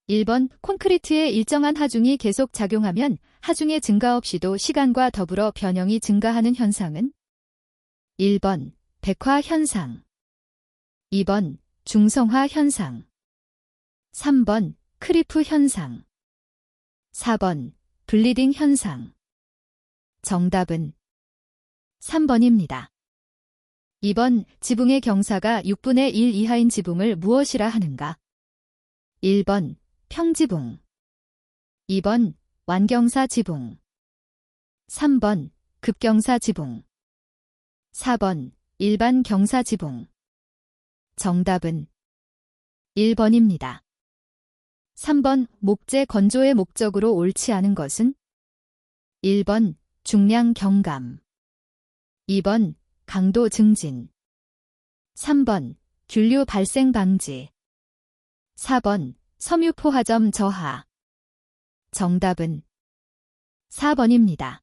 1번 콘크리트의 일정한 하중이 계속 작용하면 하중의 증가 없이도 시간과 더불어 변형이 증가하는 현상은 1번 백화 현상, 2번 중성화 현상, 3번 크리프 현상, 4번 블리딩 현상. 정답은 3번입니다. 2번 지붕의 경사가 6분의 1 이하인 지붕을 무엇이라 하는가? 1번 평지붕, 2번 완경사 지붕, 3번 급경사 지붕, 4번 일반 경사 지붕. 정답은 1번입니다. 3번 목재 건조의 목적으로 옳지 않은 것은 1번 중량 경감, 2번 강도 증진, 3번 균류 발생 방지, 4번 섬유 포화점 저하. 정답은 4번입니다.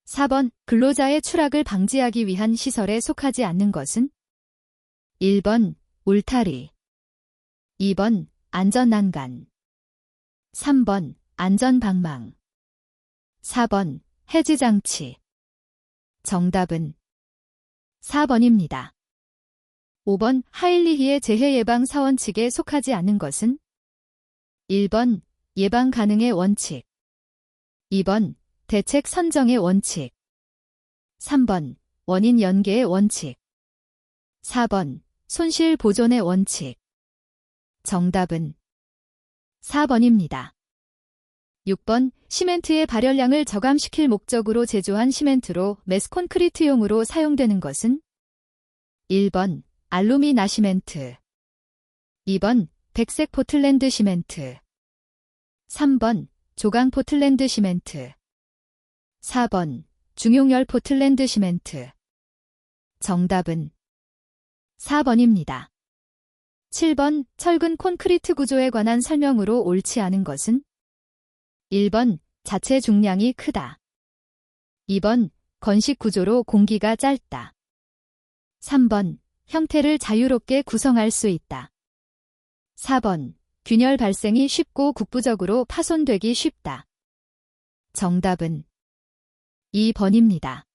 4번 근로자의 추락을 방지하기 위한 시설에 속하지 않는 것은 1번 울타리, 2번 안전난간, 3번 안전방망, 4번 해지장치. 정답은 4번입니다. 5번 하일리히의 재해예방 사원칙에 속하지 않는 것은 1번 예방 가능의 원칙, 2번 대책 선정의 원칙, 3번 원인 연계의 원칙, 4번 손실 보존의 원칙. 정답은 4번입니다. 6번 시멘트의 발열량을 저감시킬 목적으로 제조한 시멘트로 매스콘크리트용으로 사용되는 것은 1번 알루미나 시멘트, 2번 백색 포틀랜드 시멘트, 3번 조강 포틀랜드 시멘트, 4번 중용열 포틀랜드 시멘트. 정답은 4번입니다. 7번 철근 콘크리트 구조에 관한 설명으로 옳지 않은 것은 1번 자체 중량이 크다, 2번 건식 구조로 공기가 짧다, 3번 형태를 자유롭게 구성할 수 있다, 4번 균열 발생이 쉽고 국부적으로 파손되기 쉽다. 정답은 2번입니다.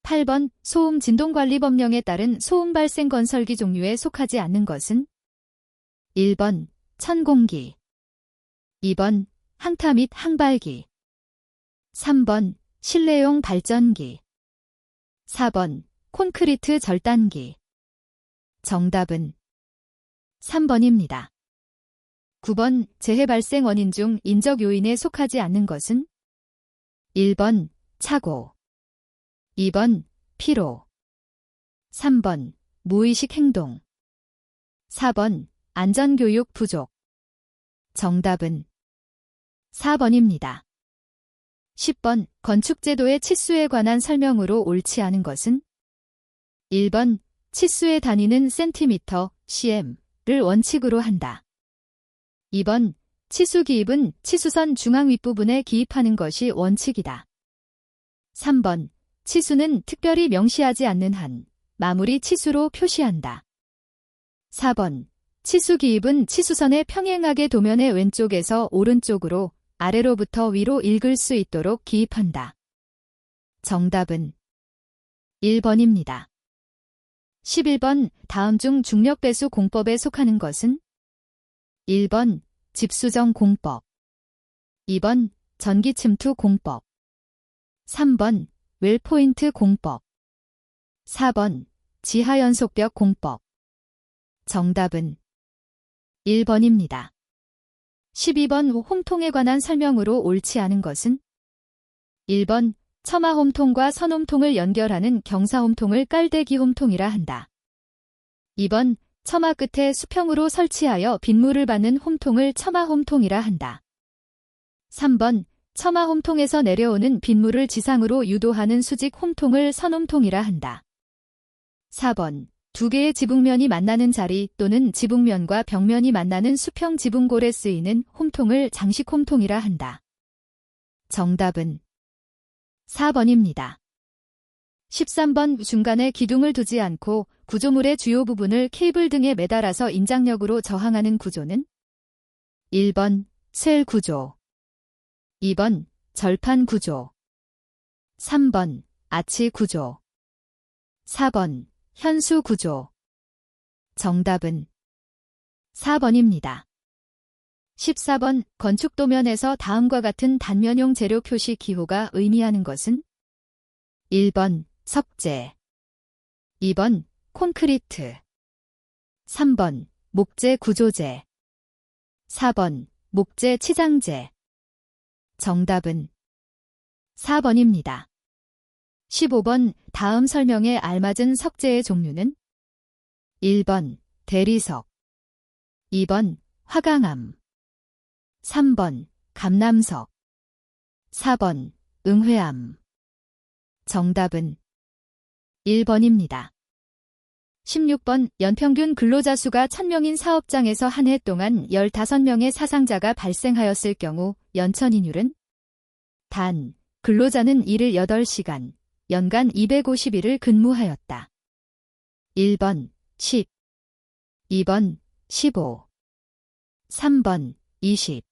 8번 소음 진동관리법령에 따른 소음 발생 건설기 종류에 속하지 않는 것은 1번 천공기, 2번 항타 및 항발기, 3번 실내용 발전기, 4번 콘크리트 절단기. 정답은 3번입니다. 9번 재해 발생 원인 중 인적 요인에 속하지 않는 것은 1번 착오, 2번 피로, 3번 무의식 행동, 4번 안전교육 부족. 정답은 4번입니다. 10번 건축제도의 치수에 관한 설명으로 옳지 않은 것은 1번 치수의 단위는 센티미터, cm를 원칙으로 한다. 2번 치수 기입은 치수선 중앙 윗부분에 기입하는 것이 원칙이다. 3번 치수는 특별히 명시하지 않는 한 마무리 치수로 표시한다. 4번 치수 기입은 치수선의 평행하게 도면의 왼쪽에서 오른쪽으로 아래로부터 위로 읽을 수 있도록 기입한다. 정답은 1번입니다. 11번 다음 중 중력배수 공법에 속하는 것은 1번 집수정 공법, 2번 전기침투 공법, 3번 웰포인트 공법, 4번 지하연속벽 공법. 정답은 1번입니다. 12번 홈통에 관한 설명으로 옳지 않은 것은 1번 처마 홈통과 선홈통을 연결하는 경사 홈통을 깔대기 홈통이라 한다. 2번 처마 끝에 수평으로 설치하여 빗물을 받는 홈통을 처마 홈통이라 한다. 3번 처마 홈통에서 내려오는 빗물을 지상으로 유도하는 수직 홈통을 선홈통이라 한다. 4번 두 개의 지붕면이 만나는 자리 또는 지붕면과 벽면이 만나는 수평 지붕골에 쓰이는 홈통을 장식 홈통이라 한다. 정답은 4번입니다. 13번 중간에 기둥을 두지 않고 구조물의 주요 부분을 케이블 등에 매달아서 인장력으로 저항하는 구조는 1번 셀 구조, 2번 절판 구조, 3번 아치 구조, 4번 현수 구조. 정답은 4번입니다. 14번 건축도면에서 다음과 같은 단면용 재료 표시 기호가 의미하는 것은 1번 석재, 2번 콘크리트, 3번 목재 구조재, 4번 목재 치장재. 정답은 4번입니다. 15번 다음 설명에 알맞은 석재의 종류는 1번 대리석, 2번 화강암, 3번 감남석, 4번 응회암. 정답은 1번입니다. 16번 연평균 근로자 수가 1000명인 사업장에서 한 해 동안 15명의 사상자가 발생하였을 경우 연천인율은 단, 근로자는 일을 8시간, 연간 250일을 근무하였다. 1번 10, 2번 15, 3번 20,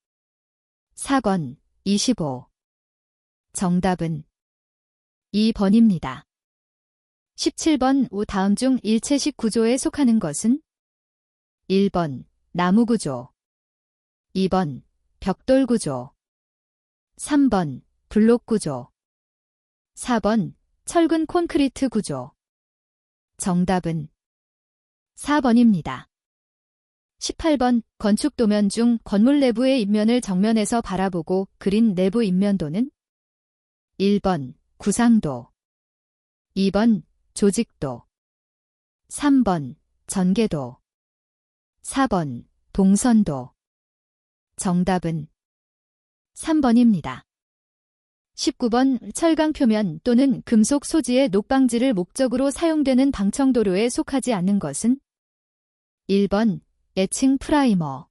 4번 25. 정답은 2번입니다. 17번 다음 중 일체식 구조에 속하는 것은 1번 나무구조, 2번 벽돌구조, 3번 블록구조, 4번 철근 콘크리트 구조. 정답은 4번입니다. 18번 건축도면 중 건물 내부의 입면을 정면에서 바라보고 그린 내부 입면도는 1번 구상도, 2번 조직도, 3번 전개도, 4번 동선도. 정답은 3번입니다. 19번 철강 표면 또는 금속 소지의 녹방지를 목적으로 사용되는 방청도료에 속하지 않는 것은 1번 에칭 프라이머,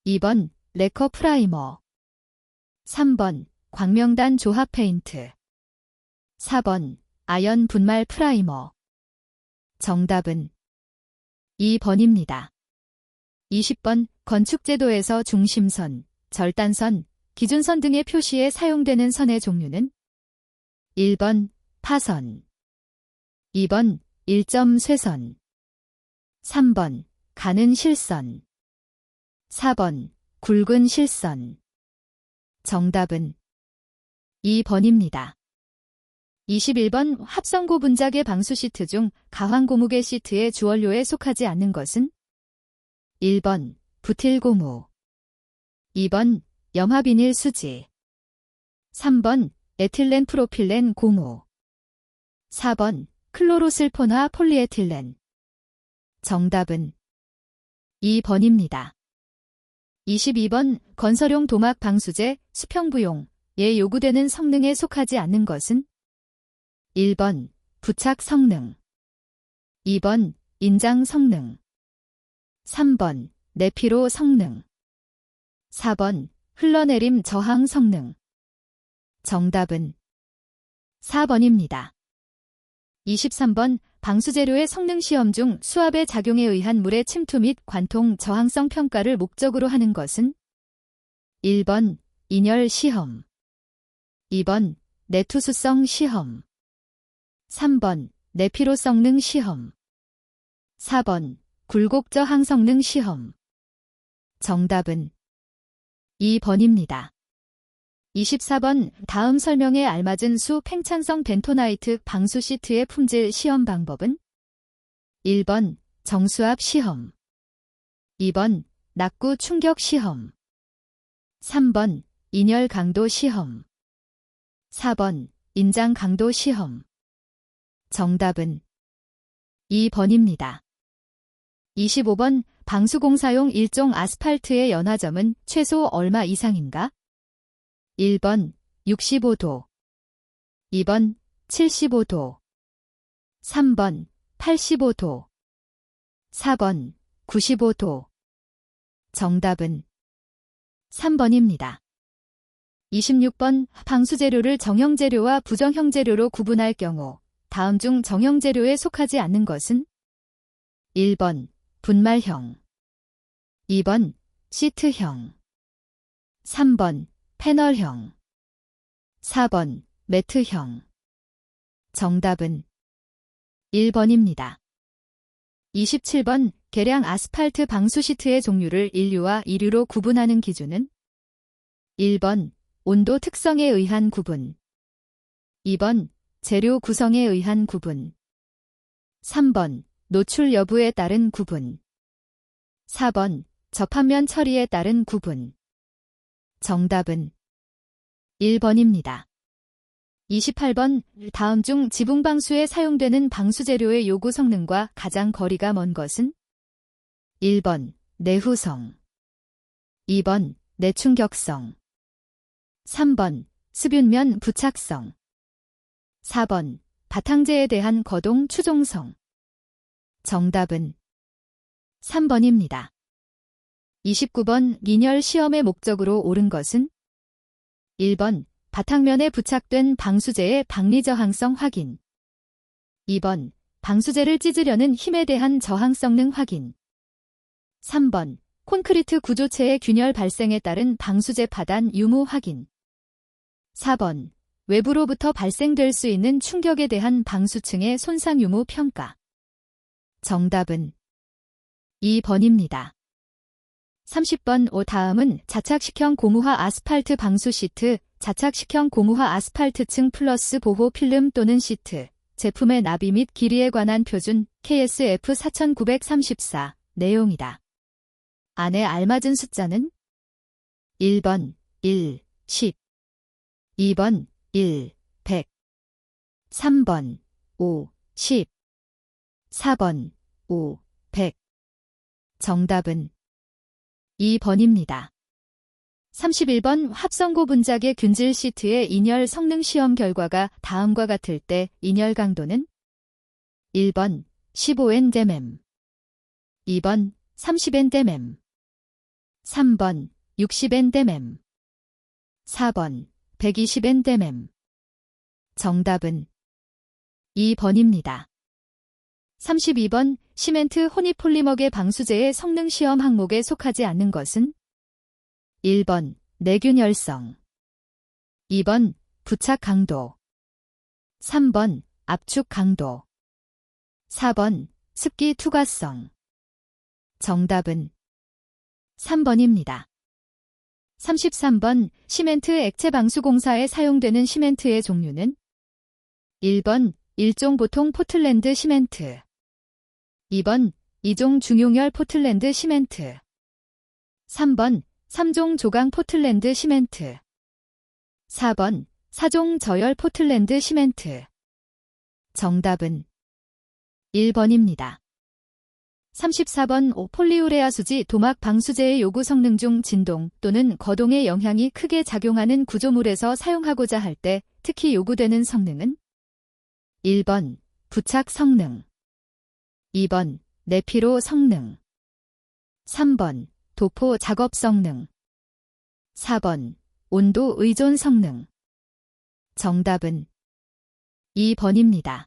2번 레커 프라이머, 3번 광명단 조합 페인트, 4번 아연 분말 프라이머. 정답은 2번입니다. 20번 건축제도에서 중심선, 절단선, 기준선 등의 표시에 사용되는 선의 종류는 1번 파선, 2번 일점 쇄선, 3번 가는 실선, 4번 굵은 실선. 정답은 2번입니다. 21번 합성고 분자계 방수 시트 중 가황고무계 시트의 주원료에 속하지 않는 것은 1번 부틸고무, 2번 염화비닐 수지, 3번 에틸렌 프로필렌 고무, 4번 클로로슬폰화 폴리에틸렌. 정답은 2번입니다. 22번 건설용 도막 방수제 수평부용에 요구되는 성능에 속하지 않는 것은 1번 부착 성능, 2번 인장 성능, 3번 내피로 성능, 4번 흘러내림 저항 성능. 정답은 4번입니다. 23번 방수재료의 성능시험 중 수압의 작용에 의한 물의 침투 및 관통 저항성 평가를 목적으로 하는 것은 1번 인열 시험, 2번 내투수성 시험, 3번 내피로 성능 시험, 4번 굴곡 저항 성능 시험. 정답은 2번입니다. 24번 다음 설명에 알맞은 수 팽창성 벤토나이트 방수 시트의 품질 시험 방법은 1번 정수압 시험, 2번 낙구 충격 시험, 3번 인열 강도 시험, 4번 인장 강도 시험. 정답은 2번입니다. 25번 방수공사용 일종 아스팔트의 연화점은 최소 얼마 이상인가? 1번 65도, 2번 75도, 3번 85도, 4번 95도. 정답은 3번입니다. 26번 방수재료를 정형재료와 부정형재료로 구분할 경우 다음 중 정형재료에 속하지 않는 것은 1번 분말형, 2번 시트형. 3번 패널형. 4번 매트형. 정답은 1번입니다. 27번 계량 아스팔트 방수 시트의 종류를 1류와 2류로 구분하는 기준은 1번 온도 특성에 의한 구분. 2번 재료 구성에 의한 구분. 3번 노출 여부에 따른 구분. 4번 접합면 처리에 따른 구분. 정답은 1번입니다. 28번 다음 중 지붕 방수에 사용되는 방수 재료의 요구 성능과 가장 거리가 먼 것은 1번 내후성. 2번 내충격성. 3번 습윤면 부착성. 4번 바탕재에 대한 거동 추종성. 정답은 3번입니다. 29번 리니얼 시험의 목적으로 옳은 것은 1번 바탕면에 부착된 방수재의 방리 저항성 확인. 2번 방수재를 찢으려는 힘에 대한 저항 성능 확인. 3번 콘크리트 구조체의 균열 발생에 따른 방수재 파단 유무 확인. 4번 외부로부터 발생될 수 있는 충격에 대한 방수층의 손상 유무 평가. 정답은 2번입니다. 30번 다음은 자착식형 고무화 아스팔트 방수 시트, 자착식형 고무화 아스팔트층 플러스 보호 필름 또는 시트, 제품의 나비 및 길이에 관한 표준 KSF 4934 내용이다. 안에 알맞은 숫자는 1번 1, 10, 2번 1, 100, 3번 5, 10, 4번 5, 100. 정답은 2번입니다. 31번 합성고 분자계 균질 시트의 인열 성능 시험 결과가 다음과 같을 때 인열 강도는 1번 15Nmm, 2번 30Nmm, 3번 60Nmm, 4번 120Nmm. 정답은 2번입니다. 32번 시멘트 혼입폴리머계 방수재의 성능 시험 항목에 속하지 않는 것은 1번 내균열성, 2번 부착 강도, 3번 압축 강도, 4번 습기 투과성. 정답은 3번입니다. 33번 시멘트 액체 방수공사에 사용되는 시멘트의 종류는 1번 1종 보통 포틀랜드 시멘트, 2번 2종 중용열 포틀랜드 시멘트, 3번 3종 조강 포틀랜드 시멘트, 4번 4종 저열 포틀랜드 시멘트. 정답은 1번입니다. 34번 폴리우레아 수지 도막 방수재의 요구 성능 중 진동 또는 거동의 영향이 크게 작용하는 구조물에서 사용하고자 할 때 특히 요구되는 성능은 1번 부착 성능, 2번 내피로 성능, 3번 도포 작업 성능, 4번 온도 의존 성능. 정답은 2번입니다.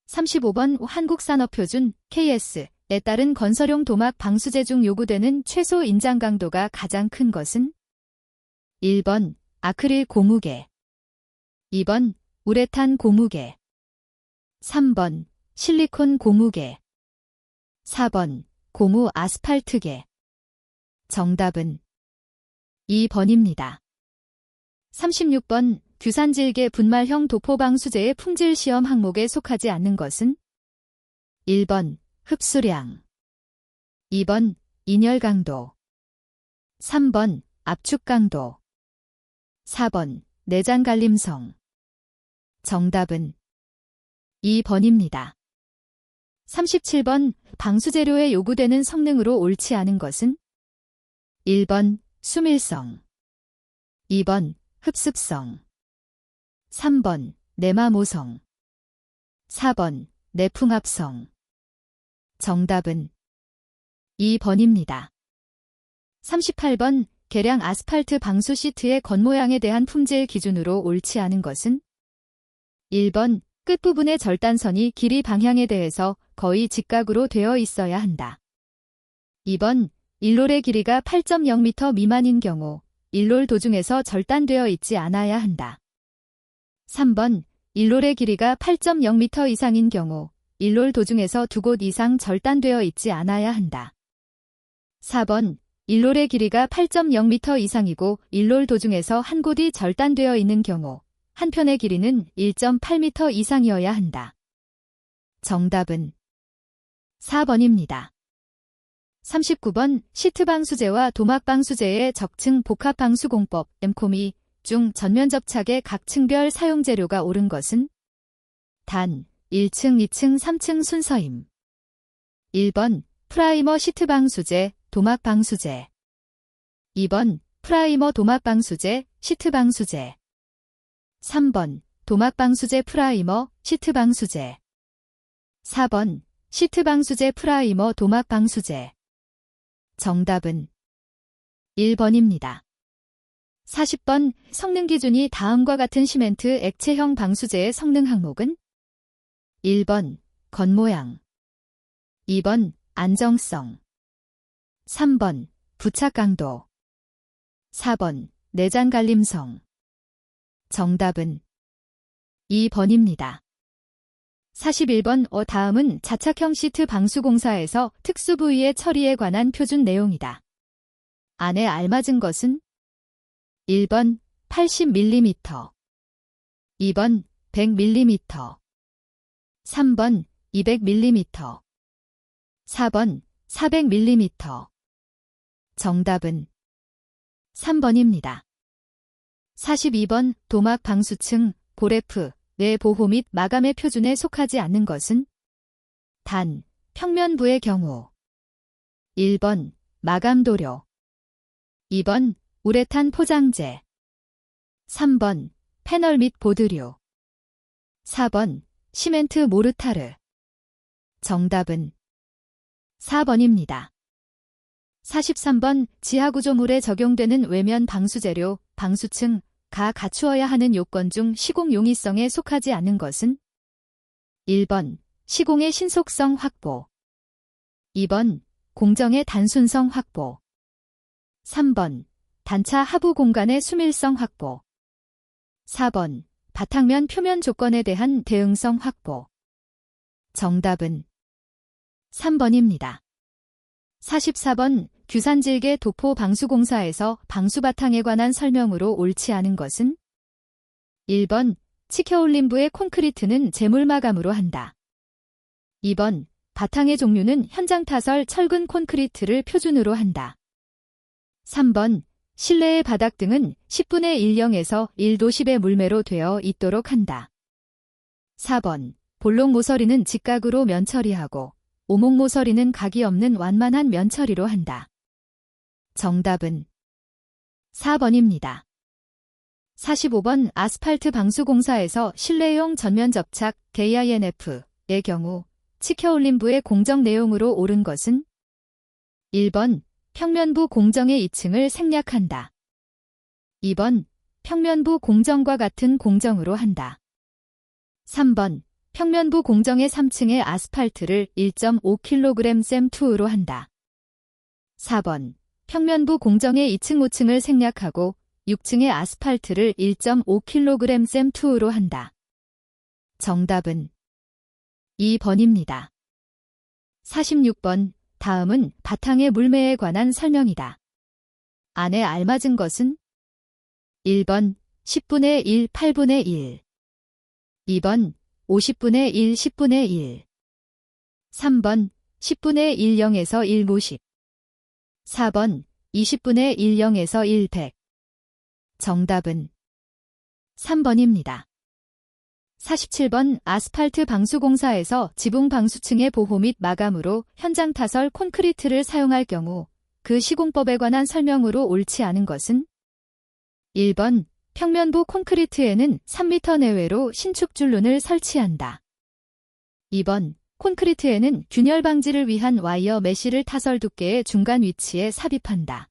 35번 한국산업표준 KS에 따른 건설용 도막 방수재 중 요구되는 최소 인장 강도가 가장 큰 것은 1번 아크릴 고무계, 2번 우레탄 고무계, 3번 실리콘 고무계, 4번 고무 아스팔트계. 정답은 2번입니다. 36번 규산질계 분말형 도포방수재의 품질시험 항목에 속하지 않는 것은 1번 흡수량, 2번 인열 강도, 3번 압축 강도, 4번 내장 갈림성. 정답은 2번입니다. 37번 방수재료에 요구되는 성능으로 옳지 않은 것은 1번 수밀성, 2번 흡습성, 3번 내마모성, 4번 내풍합성. 정답은 2번입니다. 38번 계량 아스팔트 방수 시트의 겉모양에 대한 품질 기준으로 옳지 않은 것은 1번 끝부분의 절단선이 길이 방향에 대해서 거의 직각으로 되어 있어야 한다. 2번 일롤의 길이가 8.0m 미만인 경우 일롤 도중에서 절단되어 있지 않아야 한다. 3번 일롤의 길이가 8.0m 이상인 경우 일롤 도중에서 2곳 이상 절단되어 있지 않아야 한다. 4번 일롤의 길이가 8.0m 이상이고 일롤 도중에서 한 곳이 절단되어 있는 경우 한 편의 길이는 1.8m 이상이어야 한다. 정답은 4번입니다. 39번 시트방수제와 도막방수제의 적층 복합방수공법 엠코미 중 전면 접착의 각 층별 사용 재료가 옳은 것은 단 1층, 2층, 3층 순서임. 1번 프라이머 시트방수제, 도막방수제. 2번 프라이머 도막방수제, 시트방수제. 3번 도막방수제 프라이머, 시트방수제. 4번 시트방수제 프라이머 도막방수제. 정답은 1번입니다. 40번 성능 기준이 다음과 같은 시멘트 액체형 방수제의 성능 항목은 1번 겉모양, 2번 안정성, 3번 부착 강도, 4번 내장 갈림성. 정답은 2번입니다. 41번 다음은 자착형 시트 방수공사에서 특수 부위의 처리에 관한 표준 내용이다. 안에 알맞은 것은 1번 80mm, 2번 100mm, 3번 200mm, 4번 400mm. 정답은 3번입니다. 42번 도막 방수층, 보레프, 내 보호 및 마감의 표준에 속하지 않는 것은 단, 평면부의 경우 1번 마감도료, 2번 우레탄 포장재, 3번 패널 및 보드류, 4번 시멘트 모르타르. 정답은 4번입니다. 43번 지하구조물에 적용되는 외면 방수재료, 방수층, 가 갖추어야 하는 요건 중 시공 용이성에 속하지 않는 것은 1번 시공의 신속성 확보, 2번 공정의 단순성 확보, 3번 단차 하부 공간의 수밀성 확보, 4번 바탕면 표면 조건에 대한 대응성 확보. 정답은 3번입니다. 44번 규산질개 도포 방수공사에서 방수바탕에 관한 설명으로 옳지 않은 것은 1번 치켜올린 부의 콘크리트는 재물마감으로 한다. 2번 바탕의 종류는 현장타설 철근 콘크리트를 표준으로 한다. 3번 실내의 바닥 등은 10분의 1영에서 1도 10의 물매로 되어 있도록 한다. 4번 볼록 모서리는 직각으로 면처리하고 오목 모서리는 각이 없는 완만한 면처리로 한다. 정답은 4번입니다. 45번 아스팔트 방수공사에서 실내용 전면 접착 KINF의 경우 치켜올린 부의 공정 내용으로 옳은 것은 1번 평면부 공정의 2층을 생략한다. 2번 평면부 공정과 같은 공정으로 한다. 3번 평면부 공정의 3층의 아스팔트를 1.5kg 셈2로 한다. 4번 평면부 공정의 2층 5층을 생략하고 6층의 아스팔트를 1.5kg 셈2로 한다. 정답은 2번입니다. 46번 다음은 바탕의 물매에 관한 설명이다. 안에 알맞은 것은 1번 10분의 1 8분의 1, 2번 50분의 1 10분의 1, 3번 10분의 1 0에서 1 50, 4번 20분의 1 0에서 1 100. 정답은 3번입니다. 47번 아스팔트 방수공사에서 지붕 방수층의 보호 및 마감으로 현장 타설 콘크리트를 사용할 경우 그 시공법에 관한 설명으로 옳지 않은 것은 1번 평면부 콘크리트에는 3m 내외로 신축줄눈을 설치한다. 2번 콘크리트에는 균열 방지를 위한 와이어 메쉬를 타설 두께의 중간 위치에 삽입한다.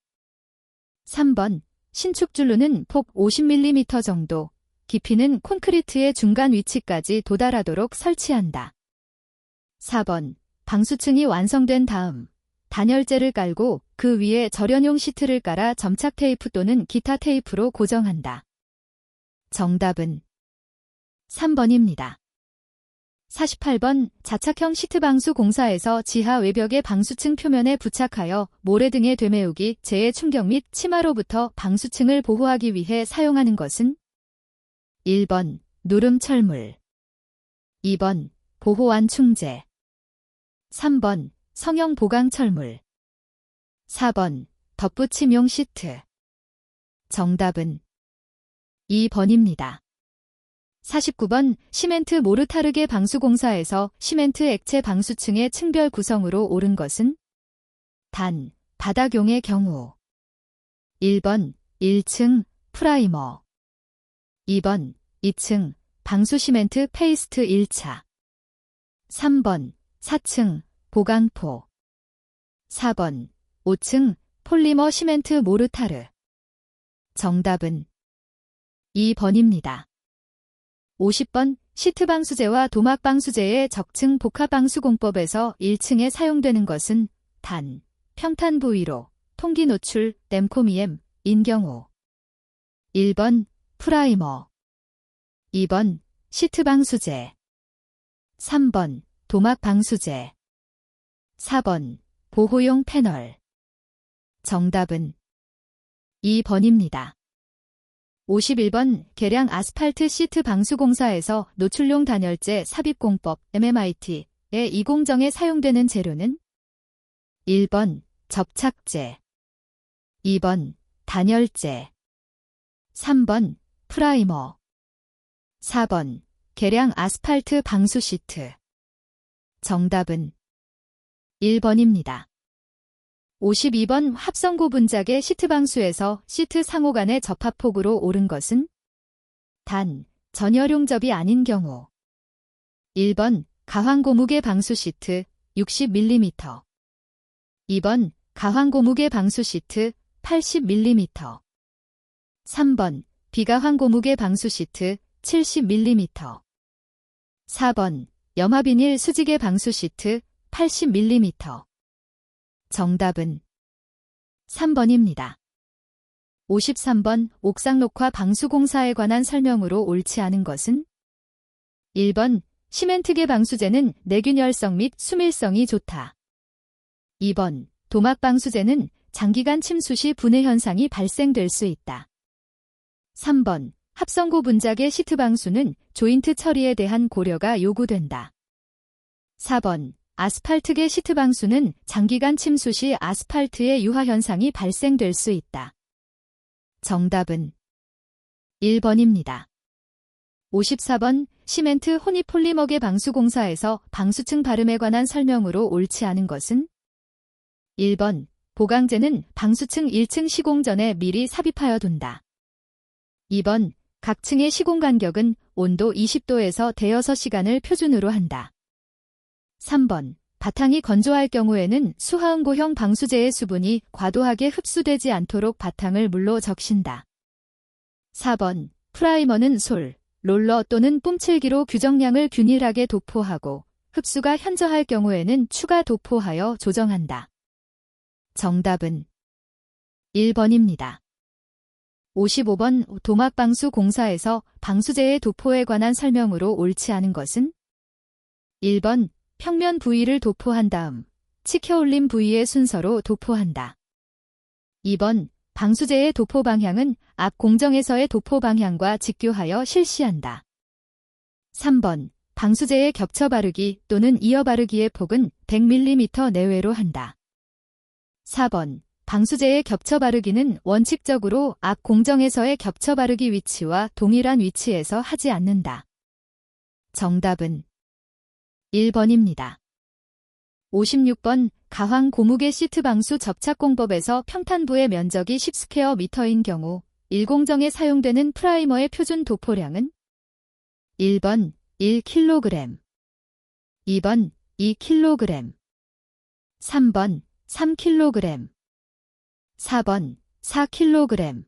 3번 신축줄눈은 폭 50mm 정도, 깊이는 콘크리트의 중간 위치까지 도달하도록 설치한다. 4번 방수층이 완성된 다음 단열재를 깔고 그 위에 절연용 시트를 깔아 점착 테이프 또는 기타 테이프로 고정한다. 정답은 3번입니다. 48번 자착형 시트 방수 공사에서 지하 외벽의 방수층 표면에 부착하여 모래 등에 되메우기, 재해 충격 및 침하로부터 방수층을 보호하기 위해 사용하는 것은 1번 누름 철물, 2번 보호완 충재, 3번 성형 보강 철물, 4번 덧붙임용 시트. 정답은 2번입니다. 49번 시멘트 모르타르게 방수공사에서 시멘트 액체 방수층의 층별 구성으로 옳은 것은 단, 바닥용의 경우 1번 1층 프라이머, 2번 2층 방수 시멘트 페이스트 1차, 3번 4층 보강포, 4번 5층 폴리머 시멘트 모르타르. 정답은 2번입니다. 50번 시트 방수제와 도막 방수제의 적층 복합 방수 공법에서 1층에 사용되는 것은 단, 평탄 부위로 통기 노출, 댐코미엠, 인 경우 1번 프라이머, 2번 시트 방수제, 3번 도막 방수제, 4번 보호용 패널. 정답은 2번입니다. 51번 계량 아스팔트 시트 방수공사에서 노출용 단열재 삽입공법 MMIT의 이 공정에 사용되는 재료는 1번 접착제, 2번 단열재, 3번 프라이머, 4번 계량 아스팔트 방수 시트. 정답은 1번입니다. 52번 합성고 분작의 시트 방수에서 시트 상호 간의 접합폭으로 옳은 것은 단, 전열용접이 아닌 경우 1번 가황고무계 방수 시트 60mm, 2번 가황고무계 방수 시트 80mm, 3번 비가황고무계 방수 시트 70mm, 4번 염화비닐 수직의 방수 시트 80mm. 정답은 3번입니다. 53번 옥상 녹화 방수공사에 관한 설명으로 옳지 않은 것은 1번 시멘트계 방수제는 내균열성 및 수밀성이 좋다. 2번 도막 방수제는 장기간 침수 시 분해 현상이 발생될 수 있다. 3번 합성고 분작의 시트 방수는 조인트 처리에 대한 고려가 요구된다. 4번 아스팔트계 시트 방수는 장기간 침수 시 아스팔트의 유화 현상이 발생될 수 있다. 정답은 1번입니다. 54번 시멘트 혼입폴리머계 방수공사에서 방수층 발음에 관한 설명으로 옳지 않은 것은 1번 보강제는 방수층 1층 시공 전에 미리 삽입하여 둔다. 2번 각 층의 시공 간격은 온도 20도에서 대여섯 시간을 표준으로 한다. 3번 바탕이 건조할 경우에는 수하응고형 방수제의 수분이 과도하게 흡수되지 않도록 바탕을 물로 적신다. 4번 프라이머는 솔, 롤러 또는 뿜칠기로 규정량을 균일하게 도포하고 흡수가 현저할 경우에는 추가 도포하여 조정한다. 정답은 1번입니다. 55번 도막방수 공사에서 방수제의 도포에 관한 설명으로 옳지 않은 것은 1번 평면 부위를 도포한 다음 치켜올림 부위의 순서로 도포한다. 2번 방수제의 도포 방향은 앞 공정에서의 도포 방향과 직교하여 실시한다. 3번 방수제의 겹쳐 바르기 또는 이어 바르기의 폭은 100mm 내외로 한다. 4번 방수제의 겹쳐 바르기는 원칙적으로 앞 공정에서의 겹쳐 바르기 위치와 동일한 위치에서 하지 않는다. 정답은 1번입니다. 56번 가황 고무계 시트 방수 접착 공법에서 평탄부의 면적이 10스퀘어미터인 경우 1공정에 사용되는 프라이머의 표준 도포량은 1번 1kg, 2번 2kg, 3번 3kg, 4번 4kg.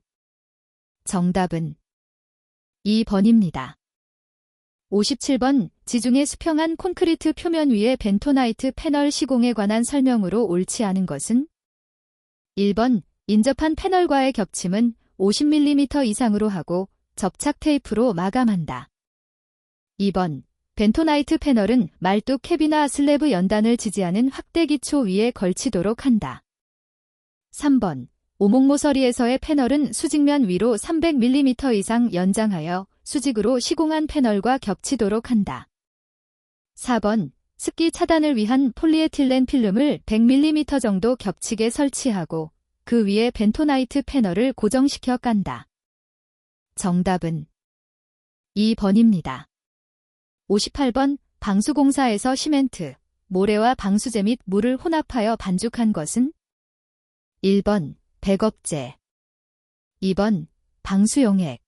정답은 2번입니다. 57번 지중해 수평한 콘크리트 표면 위에 벤토나이트 패널 시공에 관한 설명으로 옳지 않은 것은 1번 인접한 패널과의 겹침은 50mm 이상으로 하고 접착 테이프로 마감한다. 2번 벤토나이트 패널은 말뚝 캡이나 슬래브 연단을 지지하는 확대 기초 위에 걸치도록 한다. 3번 오목모서리에서의 패널은 수직면 위로 300mm 이상 연장하여 수직으로 시공한 패널과 겹치도록 한다. 4번 습기 차단을 위한 폴리에틸렌 필름을 100mm 정도 겹치게 설치하고 그 위에 벤토나이트 패널을 고정시켜 깐다. 정답은 2번입니다. 58번 방수공사에서 시멘트, 모래와 방수제 및 물을 혼합하여 반죽한 것은 1번 백업제, 2번 방수용액,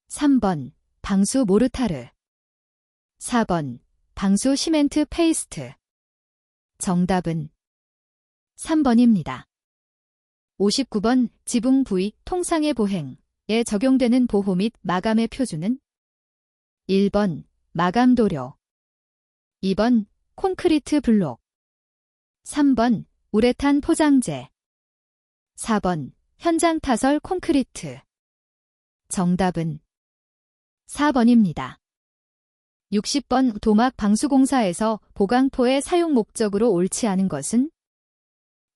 3번 방수 모르타르, 4번 방수 시멘트 페이스트. 정답은 3번입니다. 59번 지붕 부위 통상의 보행에 적용되는 보호 및 마감의 표준은 1번 마감 도료, 2번 콘크리트 블록, 3번 우레탄 포장재, 4번 현장 타설 콘크리트. 정답은 4번입니다. 60번 도막 방수공사에서 보강포의 사용 목적으로 옳지 않은 것은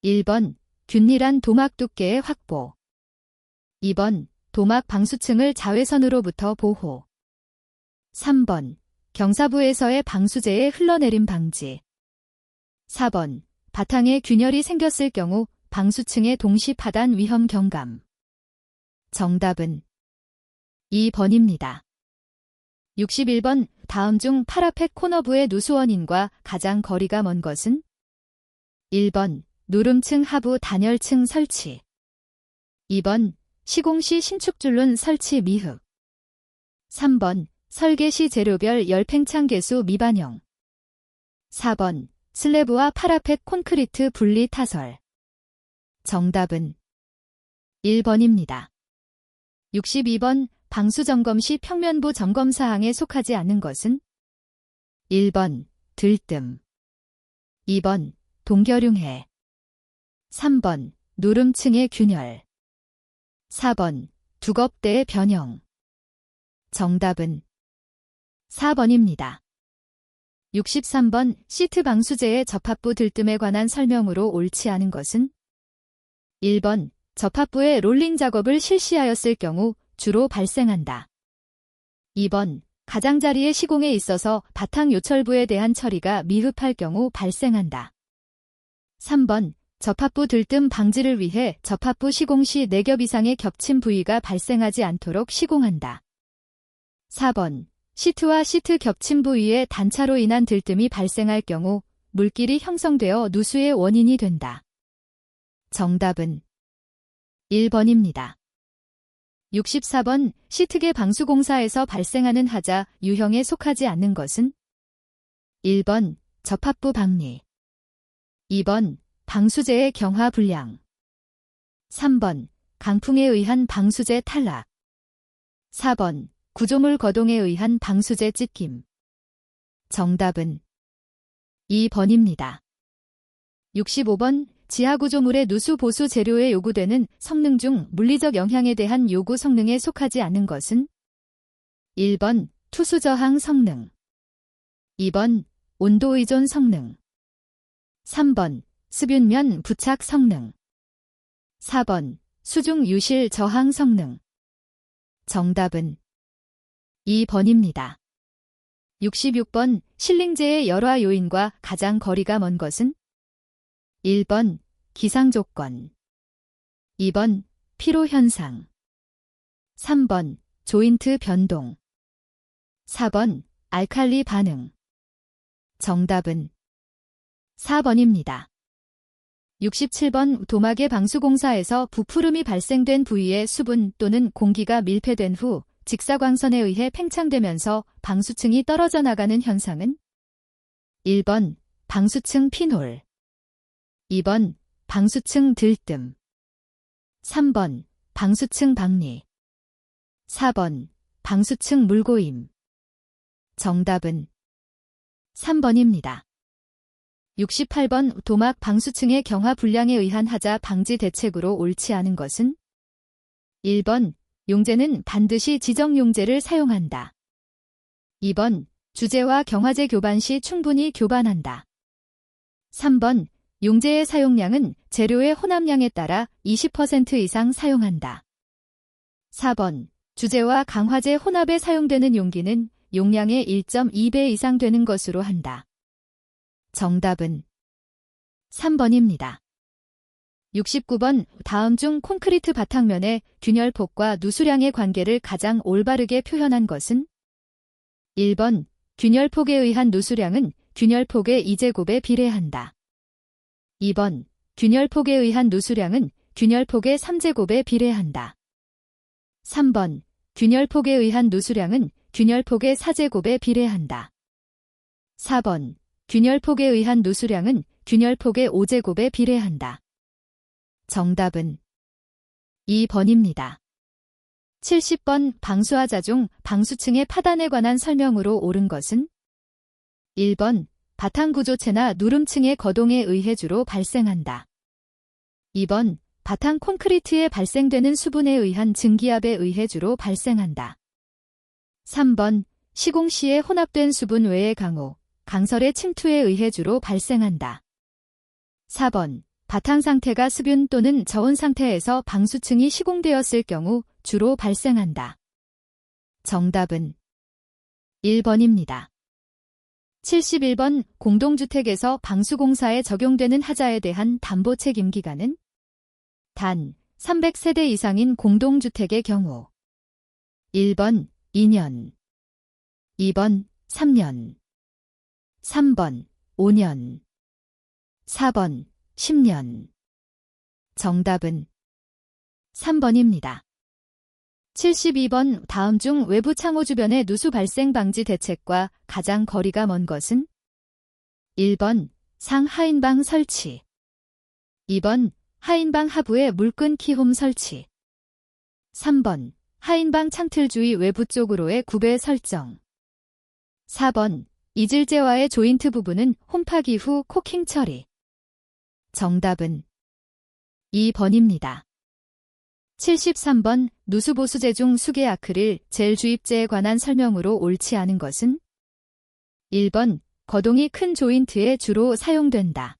1번 균일한 도막 두께의 확보, 2번 도막 방수층을 자외선으로부터 보호, 3번 경사부에서의 방수제의 흘러내림 방지, 4번 바탕에 균열이 생겼을 경우 방수층의 동시 파단 위험 경감. 정답은 2번입니다. 61번 다음 중 파라펫 코너부의 누수원인과 가장 거리가 먼 것은 1번 누름층 하부 단열층 설치, 2번 시공시 신축줄눈 설치 미흡, 3번 설계시 재료별 열팽창 개수 미반영, 4번 슬래브와 파라펫 콘크리트 분리 타설. 정답은 1번입니다. 62번 방수점검 시 평면부 점검 사항에 속하지 않는 것은 1번 들뜸, 2번 동결융해, 3번 누름층의 균열, 4번 두겁대의 변형. 정답은 4번입니다. 63번 시트 방수제의 접합부 들뜸에 관한 설명으로 옳지 않은 것은 1번 접합부의 롤링 작업을 실시하였을 경우 주로 발생한다. 2번 가장자리의 시공에 있어서 바탕 요철부에 대한 처리가 미흡할 경우 발생한다. 3번 접합부 들뜸 방지를 위해 접합부 시공 시 4겹 이상의 겹침 부위가 발생하지 않도록 시공한다. 4번 시트와 시트 겹침 부위에 단차로 인한 들뜸이 발생할 경우 물길이 형성되어 누수의 원인이 된다. 정답은 1번입니다. 64번 시트계 방수공사에서 발생하는 하자 유형에 속하지 않는 것은 1번 접합부 박리, 2번 방수제의 경화 불량, 3번 강풍에 의한 방수제 탈락, 4번 구조물 거동에 의한 방수제 찢김. 정답은 2번입니다. 65번 지하구조물의 누수 보수 재료에 요구되는 성능 중 물리적 영향에 대한 요구 성능에 속하지 않는 것은 1번 투수 저항 성능, 2번 온도 의존 성능, 3번 습윤면 부착 성능, 4번 수중 유실 저항 성능. 정답은 2번입니다. 66번 실링제의 열화 요인과 가장 거리가 먼 것은 1번 기상조건, 2번 피로현상, 3번 조인트 변동, 4번 알칼리 반응. 정답은 4번입니다. 67번 도막의 방수공사에서 부푸름이 발생된 부위에 수분 또는 공기가 밀폐된 후 직사광선에 의해 팽창되면서 방수층이 떨어져 나가는 현상은 1번 방수층 피놀, 2번 방수층 들뜸, 3번 방수층 박리, 4번 방수층 물고임. 정답은 3번입니다. 68번 도막 방수층의 경화 불량에 의한 하자 방지 대책으로 옳지 않은 것은? 1번 용제는 반드시 지정 용제를 사용한다. 2번 주제와 경화제 교반 시 충분히 교반한다. 3번 용제의 사용량은 재료의 혼합량에 따라 20% 이상 사용한다. 4번 주제와 강화제 혼합에 사용되는 용기는 용량의 1.2배 이상 되는 것으로 한다. 정답은 3번입니다. 69번 다음 중 콘크리트 바탕면의 균열폭과 누수량의 관계를 가장 올바르게 표현한 것은? 1번 균열폭에 의한 누수량은 균열폭의 2제곱에 비례한다. 2번 균열폭에 의한 누수량은 균열폭의 3제곱에 비례한다. 3번 균열폭에 의한 누수량은 균열폭의 4제곱에 비례한다. 4번 균열폭에 의한 누수량은 균열폭의 5제곱에 비례한다. 정답은 2번입니다. 70번 방수하자 중 방수층의 파단에 관한 설명으로 옳은 것은? 1번 바탕구조체나 누름층의 거동에 의해 주로 발생한다. 2번 바탕 콘크리트에 발생되는 수분에 의한 증기압에 의해 주로 발생한다. 3번 시공 시에 혼합된 수분 외의 강호, 강설의 침투에 의해 주로 발생한다. 4번 바탕 상태가 습윤 또는 저온 상태에서 방수층이 시공되었을 경우 주로 발생한다. 정답은 1번입니다. 71번 공동주택에서 방수공사에 적용되는 하자에 대한 담보 책임 기간은? 단 300세대 이상인 공동주택의 경우 1번 2년 2번 3년 3번 5년 4번 10년 정답은 3번입니다. 72번 다음 중 외부 창호 주변의 누수 발생 방지 대책과 가장 거리가 먼 것은? 1번 상하인방 설치 2번 하인방 하부에 물끈 키홈 설치 3번 하인방 창틀 주위 외부 쪽으로의 구배 설정 4번 이질재와의 조인트 부분은 홈파기 후 코킹 처리 정답은 2번입니다. 73번 누수보수제 중 수계 아크릴 젤 주입제에 관한 설명으로 옳지 않은 것은? 1번 거동이 큰 조인트에 주로 사용된다.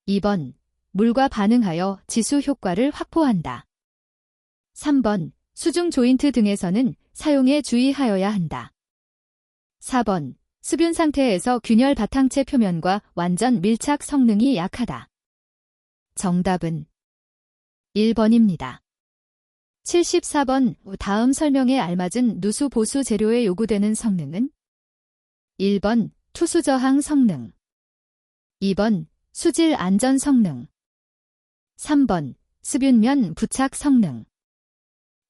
2번 물과 반응하여 지수 효과를 확보한다. 3번 수중 조인트 등에서는 사용에 주의하여야 한다. 4번 습윤 상태에서 균열 바탕체 표면과 완전 밀착 성능이 약하다. 정답은 1번입니다. 74번 다음 설명에 알맞은 누수 보수 재료에 요구되는 성능은? 1번 투수 저항 성능 2번 수질 안전 성능 3번 습윤면 부착 성능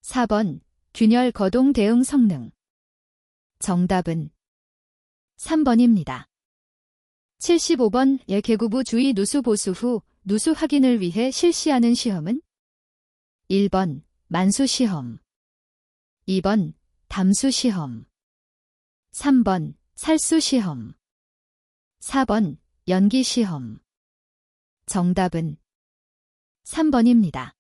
4번 균열 거동 대응 성능 정답은 3번입니다. 75번 개구부 주위 누수 보수 후 누수 확인을 위해 실시하는 시험은? 1번 만수 시험 2번 담수 시험 3번 살수 시험 4번 연기 시험 정답은 3번입니다.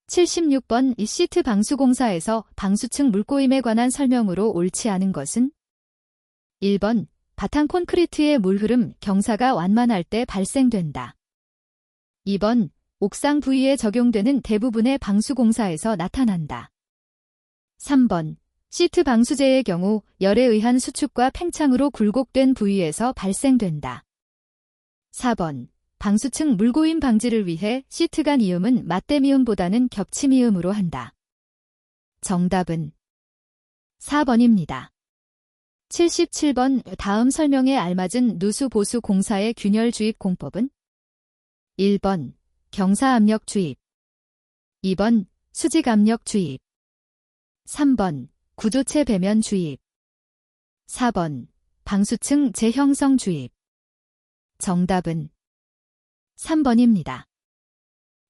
76번 이 시트 방수공사에서 방수층 물꼬임에 관한 설명으로 옳지 않은 것은? 1번 바탕 콘크리트의 물흐름 경사가 완만할 때 발생된다. 2번 옥상 부위에 적용되는 대부분의 방수공사에서 나타난다. 3번 시트 방수제의 경우 열에 의한 수축과 팽창으로 굴곡된 부위에서 발생된다. 4번 방수층 물고임 방지를 위해 시트 간 이음은 맞대미음보다는 겹치미음으로 한다. 정답은 4번입니다. 77번 다음 설명에 알맞은 누수 보수 공사의 균열 주입 공법은? 1번 경사압력 주입 2번 수직압력 주입 3번 구조체 배면 주입 4번 방수층 재형성 주입 정답은 3번입니다.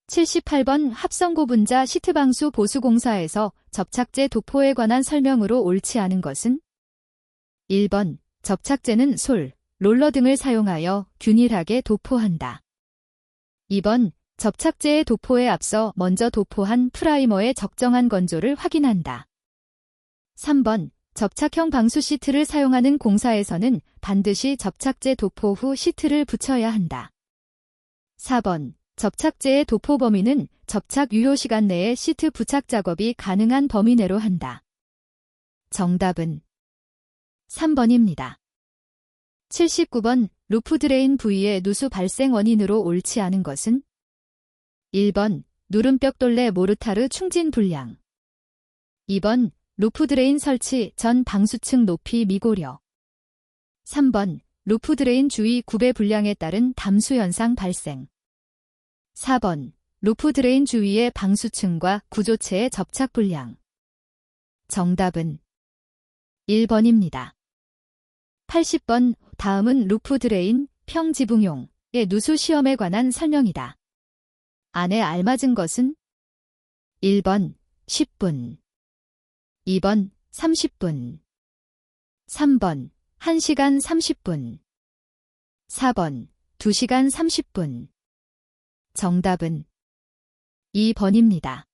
78번 합성고분자 시트방수 보수공사에서 접착제 도포에 관한 설명으로 옳지 않은 것은? 1번 접착제는 솔, 롤러 등을 사용하여 균일하게 도포한다. 2번, 접착제의 도포에 앞서 먼저 도포한 프라이머의 적정한 건조를 확인한다. 3번, 접착형 방수 시트를 사용하는 공사에서는 반드시 접착제 도포 후 시트를 붙여야 한다. 4번, 접착제의 도포 범위는 접착 유효 시간 내에 시트 부착 작업이 가능한 범위 내로 한다. 정답은 3번입니다. 79번, 루프 드레인 부위의 누수 발생 원인으로 옳지 않은 것은? 1번, 누름벽돌레 모르타르 충진 불량. 2번, 루프 드레인 설치 전 방수층 높이 미고려. 3번, 루프 드레인 주위 구배 불량에 따른 담수 현상 발생. 4번, 루프 드레인 주위의 방수층과 구조체의 접착 불량. 정답은 1번입니다. 80번, 다음은 루프 드레인 평지붕용의 누수 시험에 관한 설명이다. 안에 알맞은 것은? 1번, 10분. 2번, 30분. 3번, 1시간 30분. 4번, 2시간 30분. 정답은 2번입니다.